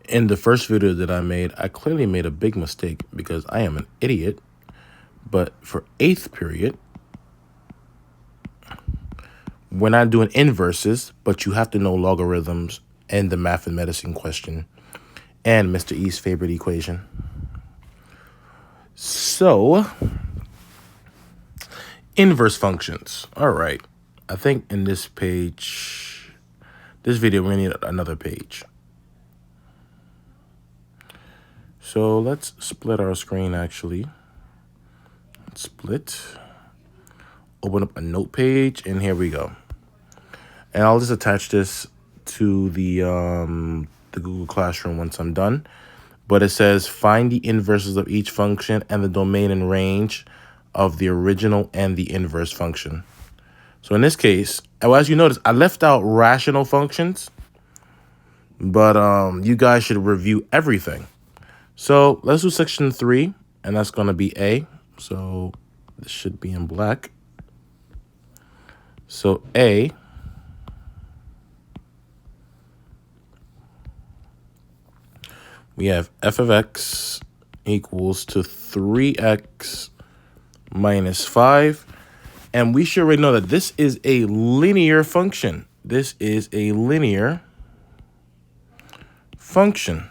In the first video that I made, I clearly made a big mistake because I am an idiot. But for 8th period, we're not doing inverses, but you have to know logarithms and the math and medicine question and Mr. E's favorite equation. So, inverse functions. All right. I think in this video, we need another page. So let's split our screen actually. Split. Open up a note page, and here we go. And I'll just attach this to the Google Classroom once I'm done. But it says find the inverses of each function and the domain and range of the original and the inverse function. So in this case, as you notice, I left out rational functions, but you guys should review everything. So let's do section 3, and that's going to be A. So this should be in black. So A, we have f of x equals to 3x minus 5. And we should already know that this is a linear function. This is a linear function.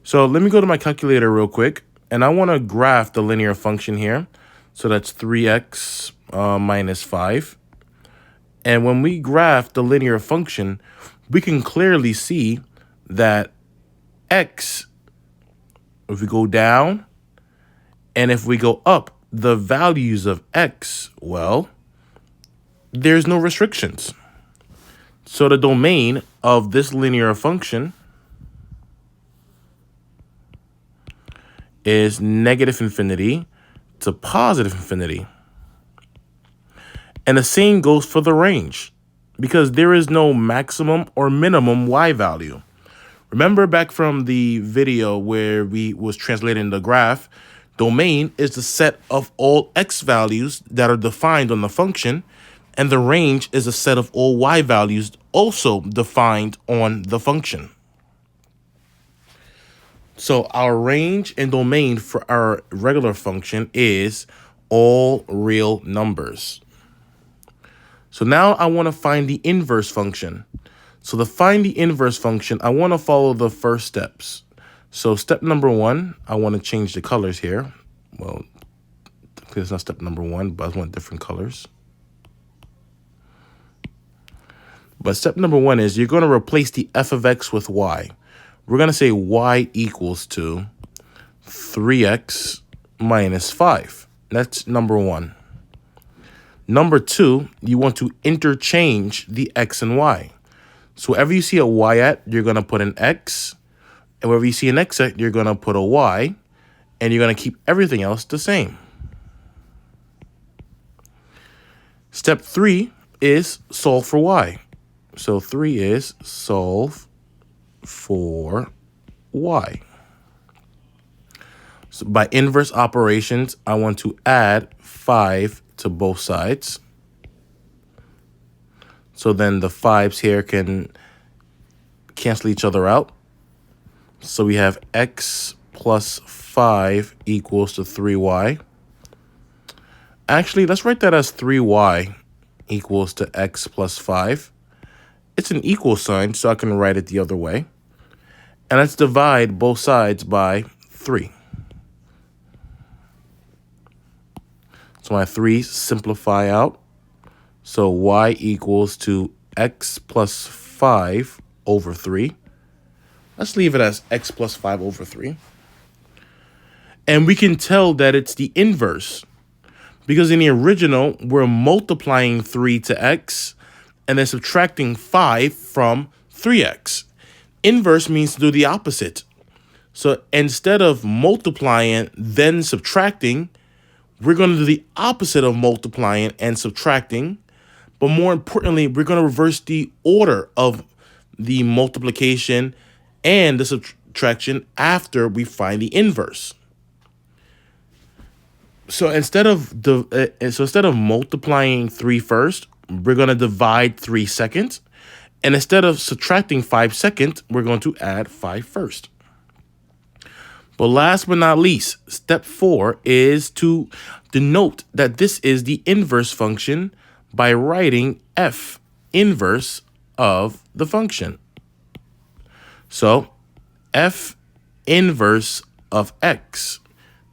So let me go to my calculator real quick. And I want to graph the linear function here. So that's 3x minus 5. And when we graph the linear function, we can clearly see that x, if we go down and if we go up, the values of x, well, there's no restrictions. So the domain of this linear function is negative infinity to positive infinity. And the same goes for the range, because there is no maximum or minimum y value. Remember back from the video where we was translating the graph, domain is the set of all x values that are defined on the function, and the range is a set of all y values also defined on the function. So our range and domain for our regular function is all real numbers. So now I want to find the inverse function. So to find the inverse function, I want to follow the first steps. So step number 1, I want to change the colors here. Well, it's not step number 1, but I want different colors. But step number 1 is you're going to replace the f of x with y. We're going to say y equals to 3x minus 5. That's number 1. Number 2, you want to interchange the x and y. So wherever you see a y at, you're going to put an x. And wherever you see an x at, you're going to put a y. And you're going to keep everything else the same. Step 3 is solve for y. So 3 is solve for y. So by inverse operations, I want to add 5 to both sides. So then the 5s here can cancel each other out. So we have x plus 5 equals to 3y. Actually, let's write that as 3y equals to x plus 5. It's an equal sign, so I can write it the other way. And let's divide both sides by 3. So my 3's simplify out. So y equals to x plus 5 over 3. Let's leave it as x plus 5 over 3. And we can tell that it's the inverse, because in the original, we're multiplying 3 to x and then subtracting 5 from 3x. Inverse means to do the opposite. So instead of multiplying, then subtracting, we're going to do the opposite of multiplying and subtracting. But more importantly, we're going to reverse the order of the multiplication and the subtraction after we find the inverse. So instead of multiplying 3 first, we're going to divide 3 second. And instead of subtracting 5 second, we're going to add 5 first. But last but not least, step 4 is to denote that this is the inverse function by writing f inverse of the function. So f inverse of x,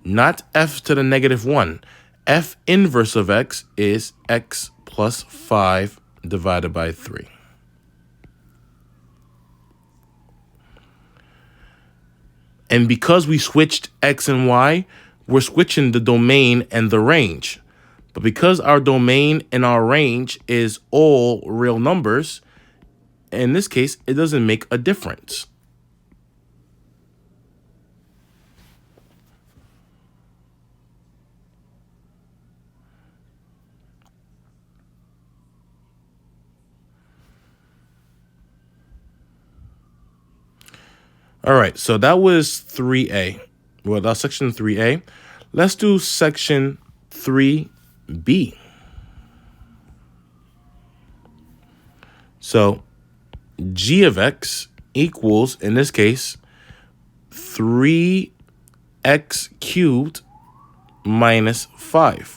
not f to the negative 1. F inverse of x is x plus 5 divided by 3. And because we switched x and y, we're switching the domain and the range. But because our domain and our range is all real numbers, in this case, it doesn't make a difference. All right, so that was 3A. Well, that's section 3A. Let's do section 3B. So g of x equals, in this case, 3x cubed minus 5.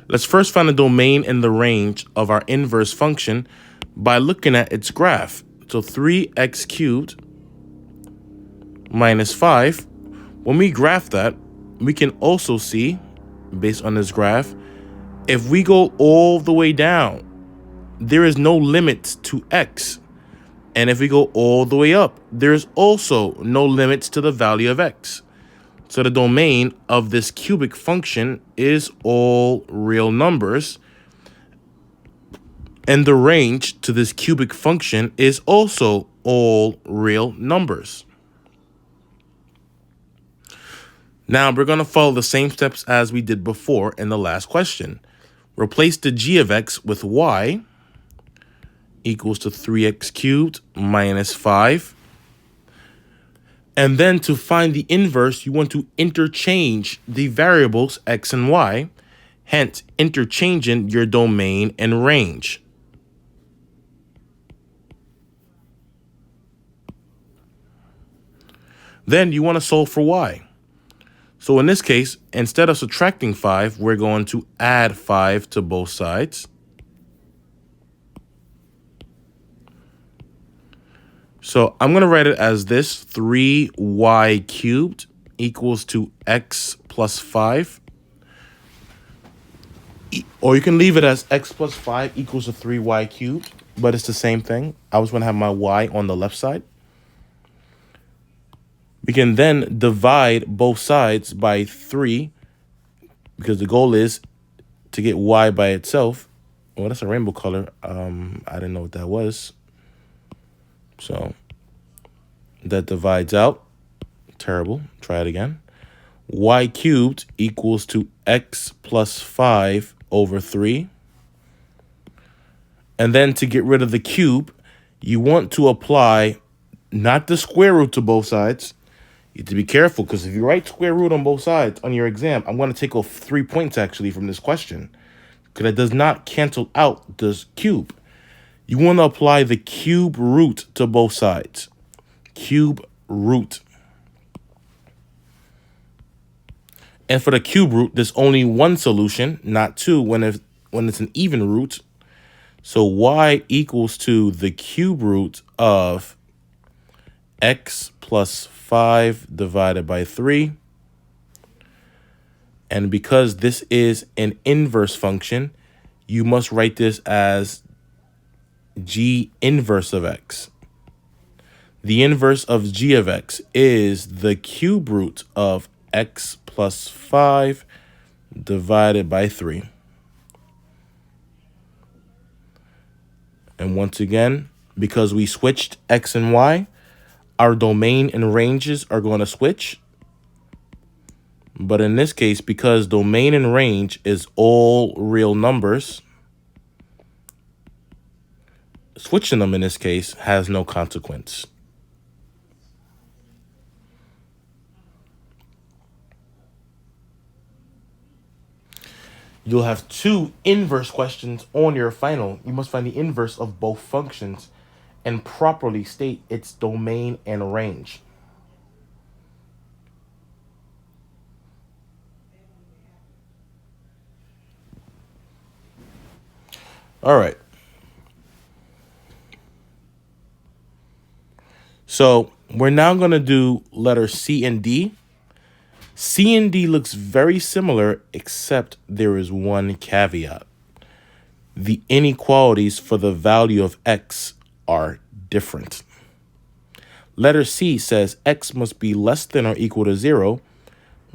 Let's first find the domain and the range of our inverse function by looking at its graph. So 3x cubed minus 5. When we graph that, we can also see, based on this graph, if we go all the way down, there is no limit to x. And if we go all the way up, there's also no limits to the value of x. So the domain of this cubic function is all real numbers. And the range to this cubic function is also all real numbers. Now we're going to follow the same steps as we did before in the last question. Replace the g of x with y equals to 3x cubed minus 5. And then to find the inverse, you want to interchange the variables x and y, hence interchanging your domain and range. Then you want to solve for y. So in this case, instead of subtracting 5, we're going to add 5 to both sides. So I'm going to write it as this: 3y cubed equals to x plus 5. Or you can leave it as x plus 5 equals to 3y cubed, but it's the same thing. I was going to have my y on the left side. We can then divide both sides by 3, because the goal is to get y by itself. Well, that's a rainbow color. I didn't know what that was. So that divides out. Terrible. Try it again. Y cubed equals to x plus 5 over 3. And then to get rid of the cube, you want to apply not the square root to both sides. You have to be careful, because if you write square root on both sides on your exam, I'm going to take off 3 points actually from this question, because it does not cancel out this cube. You want to apply the cube root to both sides. Cube root. And for the cube root, there's only one solution, not two, when it's an even root. So y equals to the cube root of x plus 5 divided by 3. And because this is an inverse function, you must write this as g inverse of x. The inverse of g of x is the cube root of x plus 5 divided by 3. And once again, because we switched x and y, our domain and ranges are going to switch. But in this case, because domain and range is all real numbers, switching them in this case has no consequence. You'll have two inverse questions on your final. You must find the inverse of both functions and properly state its domain and range. All right. So we're now going to do letter C and D. C and D looks very similar, except there is one caveat. The inequalities for the value of x are different. Letter C says x must be less than or equal to 0,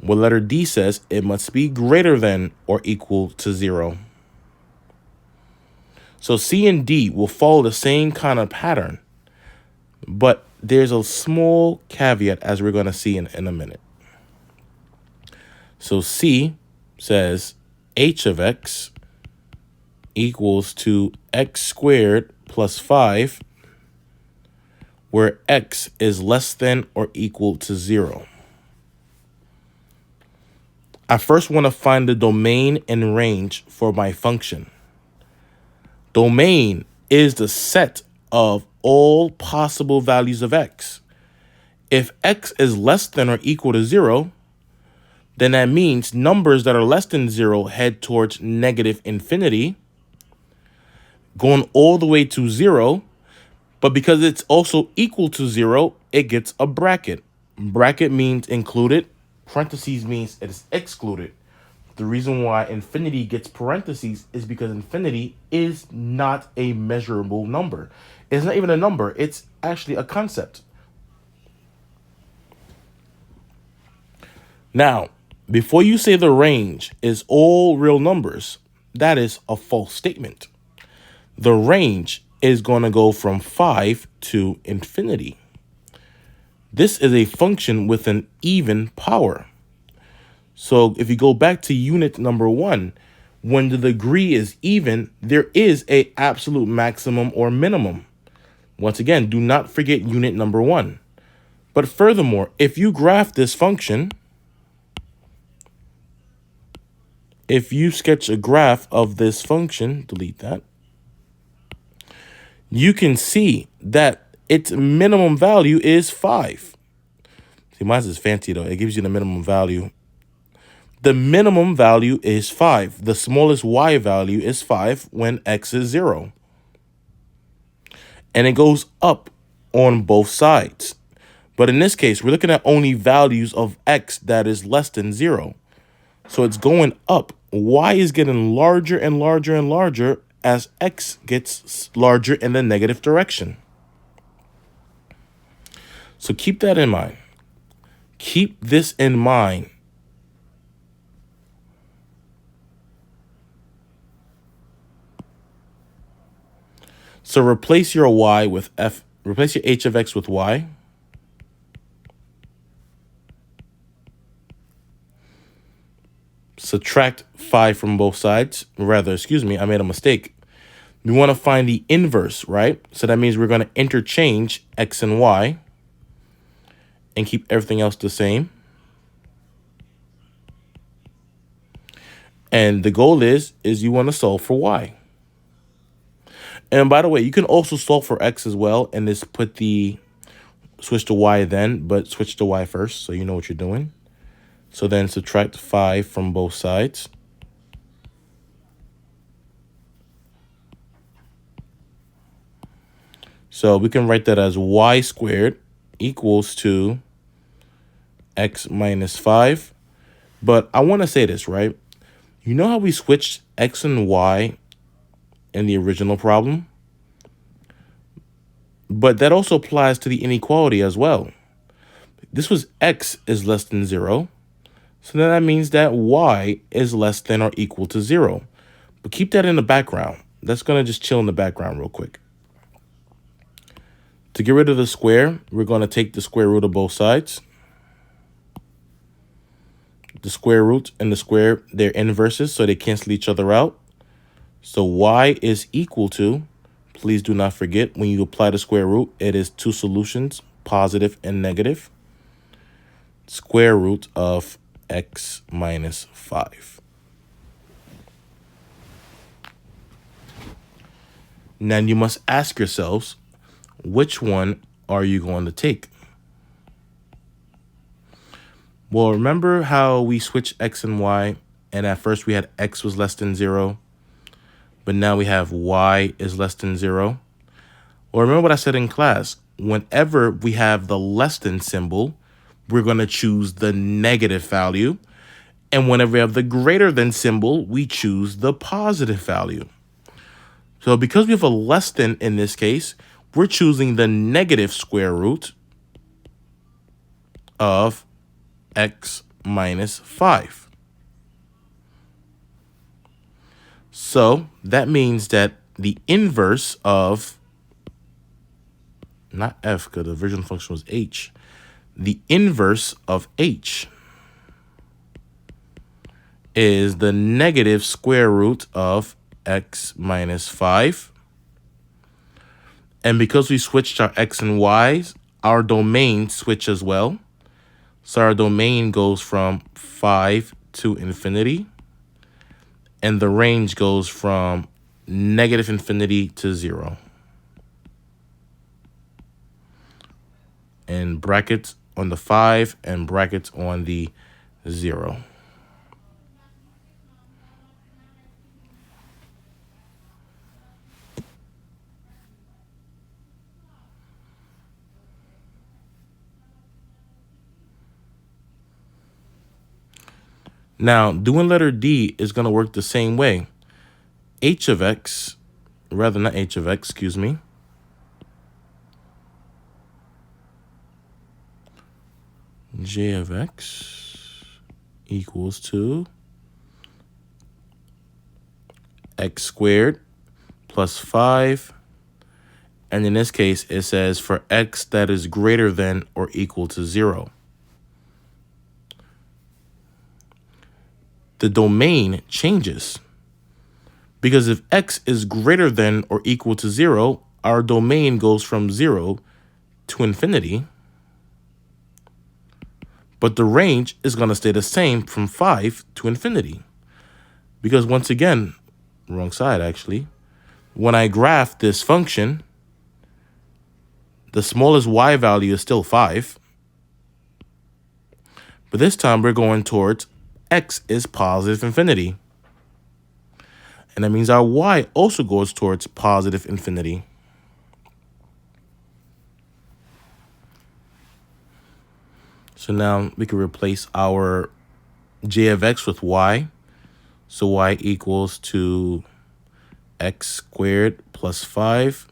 while letter D says it must be greater than or equal to 0. So C and D will follow the same kind of pattern, but there's a small caveat, as we're going to see in a minute. So C says h of x equals to x squared plus 5, where x is less than or equal to 0. I first want to find the domain and range for my function. Domain is the set of all possible values of x. If x is less than or equal to 0, then that means numbers that are less than 0 head towards negative infinity, going all the way to 0. But because it's also equal to 0, it gets a bracket. Bracket means included. Parentheses means it is excluded. The reason why infinity gets parentheses is because infinity is not a measurable number. It's not even a number. It's actually a concept. Now, before you say the range is all real numbers, that is a false statement. The range is going to go from 5 to infinity. This is a function with an even power. So if you go back to unit number 1, when the degree is even, there is an absolute maximum or minimum. Once again, do not forget unit number 1. But furthermore, if you graph this function, if you sketch a graph of this function, delete that, you can see that its minimum value is 5. See, mine is fancy though. It gives you the minimum value. The minimum value is 5. The smallest y value is 5 when x is 0. And it goes up on both sides. But in this case, we're looking at only values of x that is less than 0. So it's going up. Y is getting larger and larger and larger as x gets larger in the negative direction. So keep that in mind. Keep this in mind. So replace your y with f, replace your h of x with y. Subtract 5 from both sides. Rather, excuse me, I made a mistake. We want to find the inverse, right? So that means we're going to interchange x and y and keep everything else the same. And the goal is you want to solve for y. And by the way, you can also solve for x as well and just switch to y then, but switch to y first so you know what you're doing. So then subtract 5 from both sides. So we can write that as y squared equals to x minus 5. But I want to say this, right? You know how we switched x and y in the original problem? But that also applies to the inequality as well. This was x is less than 0. So then that means that y is less than or equal to 0. But keep that in the background. That's going to just chill in the background real quick. To get rid of the square, we're going to take the square root of both sides. The square root and the square, they're inverses, so they cancel each other out. So y is equal to, please do not forget, when you apply the square root, it is two solutions, positive and negative. Square root of x minus 5. Now you must ask yourselves, which one are you going to take? Well, remember how we switched x and y, and at first we had x was less than 0, but now we have y is less than 0? Well, remember what I said in class. Whenever we have the less than symbol, we're going to choose the negative value. And whenever we have the greater than symbol, we choose the positive value. So because we have a less than in this case, we're choosing the negative square root of x minus 5. So that means that the inverse of, not f, because the original function was h, the inverse of h is the negative square root of x minus 5. And because we switched our x and y's, our domain switch as well. So our domain goes from 5 to infinity, and the range goes from negative infinity to 0. And brackets on the 5 and brackets on the 0. Now, doing letter D is going to work the same way. H of x, rather not h of x, excuse me. J of x equals to x squared plus 5. And in this case, it says for x that is greater than or equal to 0. The domain changes. Because if x is greater than or equal to 0, our domain goes from 0 to infinity. But the range is going to stay the same from 5 to infinity. Because once again, wrong side actually, when I graph this function, the smallest y value is still 5. But this time we're going towards x is positive infinity. And that means our y also goes towards positive infinity. So now we can replace our j of x with y. So y equals to x squared plus 5.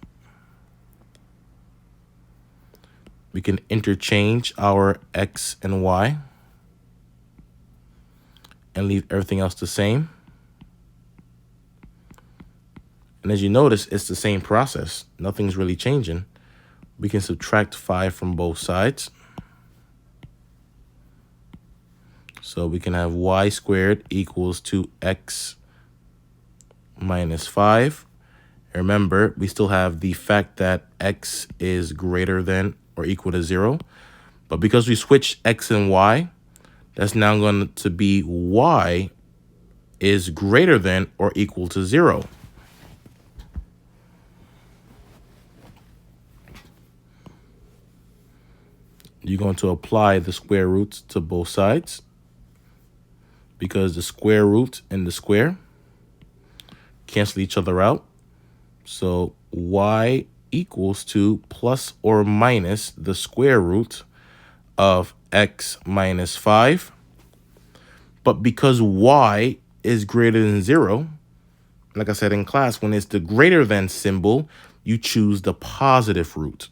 We can interchange our x and y and leave everything else the same. And as you notice, it's the same process. Nothing's really changing. We can subtract 5 from both sides. So we can have y squared equals to x minus 5. Remember, we still have the fact that x is greater than or equal to 0. But because we switched x and y, that's now going to be y is greater than or equal to 0. You're going to apply the square roots to both sides, because the square root and the square cancel each other out. So y equals to plus or minus the square root of x minus 5. But because y is greater than 0, like I said in class, when it's the greater than symbol, you choose the positive root.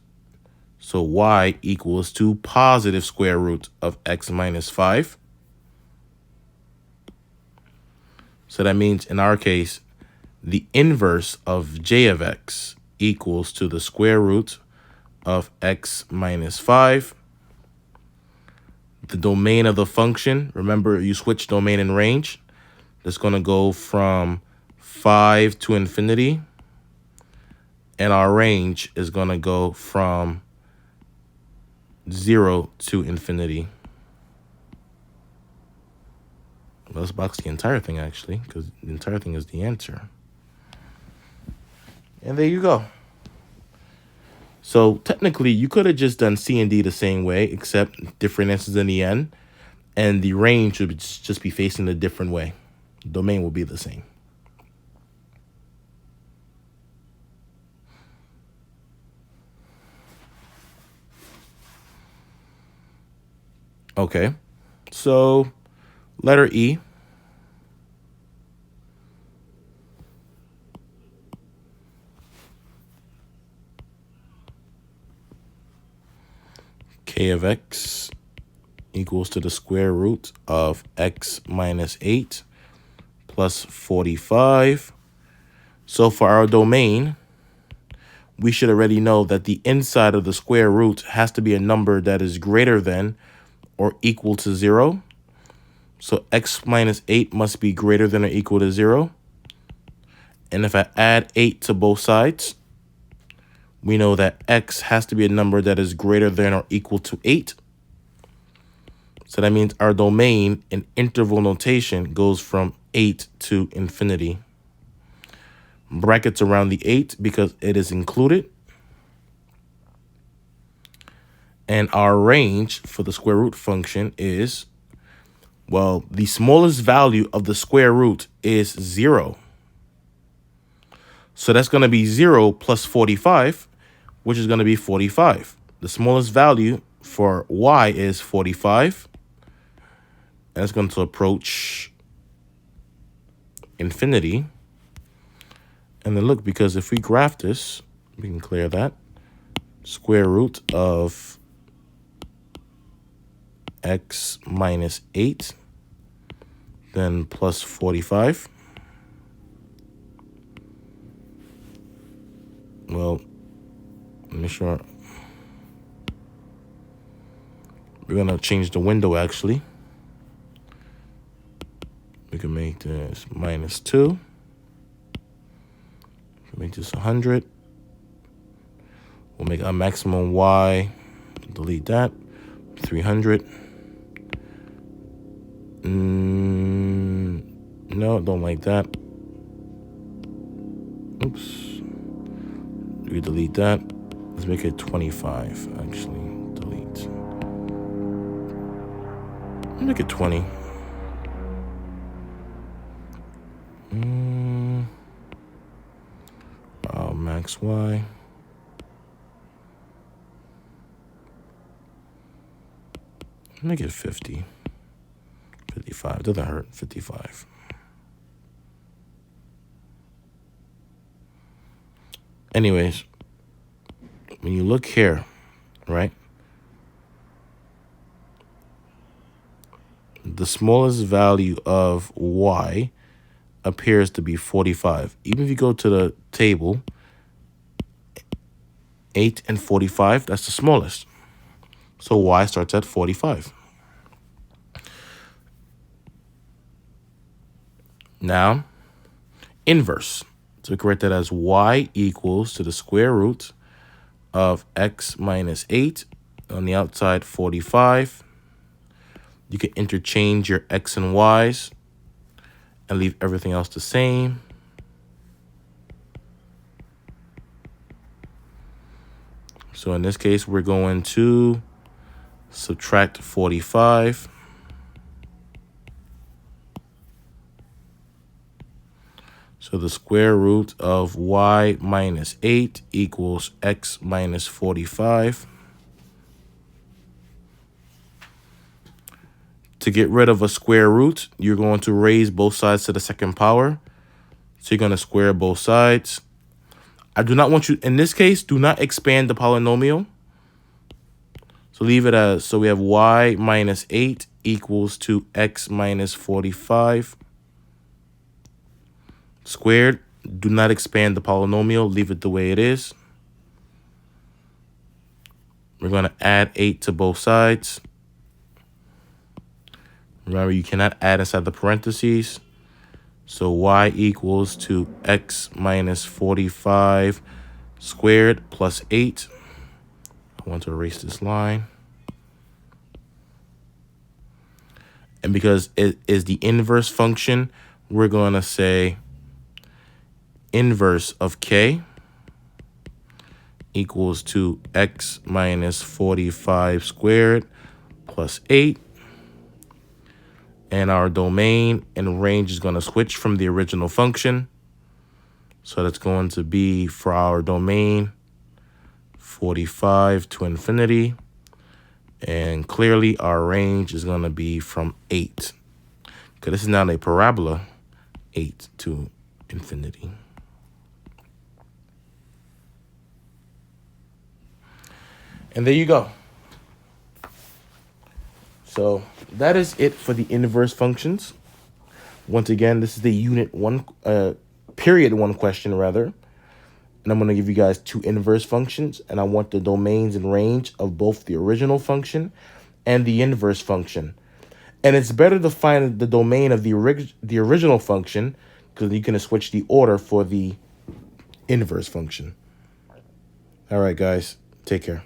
So y equals to positive square root of x minus 5. So that means in our case, the inverse of j of x equals to the square root of x minus 5. The domain of the function, remember you switch domain and range. That's going to go from 5 to infinity. And our range is going to go from 0 to infinity. Let's box the entire thing, actually, because the entire thing is the answer. And there you go. So technically, you could have just done C and D the same way, except different answers in the end. And the range would just be facing a different way. Domain will be the same. Okay, so letter E. K of x equals to the square root of x minus 8 plus 45. So for our domain, we should already know that the inside of the square root has to be a number that is greater than or equal to 0. So x minus 8 must be greater than or equal to 0. And if I add 8 to both sides, we know that x has to be a number that is greater than or equal to 8. So that means our domain in interval notation goes from 8 to infinity. Brackets around the 8 because it is included. And our range for the square root function is, well, the smallest value of the square root is 0. So that's going to be 0 plus 45, which is going to be 45. The smallest value for y is 45. And it's going to approach infinity. And then look, because if we graph this, we can clear that. Square root of x minus 8, then plus 45. Well, let me sure. We're going to change the window, actually. We can make this minus 2. Make this 100. We'll make our maximum y, delete that, 300. No, don't like that. Oops. We delete that. Let's make it 25, actually. Delete. Make it 20. Max y. Make it 50. 55. Doesn't hurt. 55. Anyways, when you look here, right? The smallest value of y appears to be 45. Even if you go to the table, 8 and 45, that's the smallest. So y starts at 45. Now, inverse. So we can write that as y equals to the square root of x minus 8. On the outside, 45. You can interchange your x and y's and leave everything else the same. So in this case, we're going to subtract 45. So the square root of y minus 8 equals x minus 45. To get rid of a square root, you're going to raise both sides to the second power. So you're going to square both sides. I do not want you, in this case, do not expand the polynomial. So leave it as, so we have y minus 8 equals to x minus 45 squared. Do not expand the polynomial. Leave it the way it is. We're going to add 8 to both sides. Remember, you cannot add inside the parentheses. So y equals to x minus 45 squared plus 8. I want to erase this line. And because it is the inverse function, we're going to say inverse of k. equals to x minus 45 squared plus 8. And our domain and range is going to switch from the original function. So that's going to be, for our domain, 45 to infinity. And clearly our range is going to be from 8. Because this is now a parabola, 8 to infinity. And there you go. So that is it for the inverse functions. Once again, this is the period 1 question rather. And I'm going to give you guys 2 inverse functions. And I want the domains and range of both the original function and the inverse function. And it's better to find the domain of the original function, because you can switch the order for the inverse function. All right, guys, take care.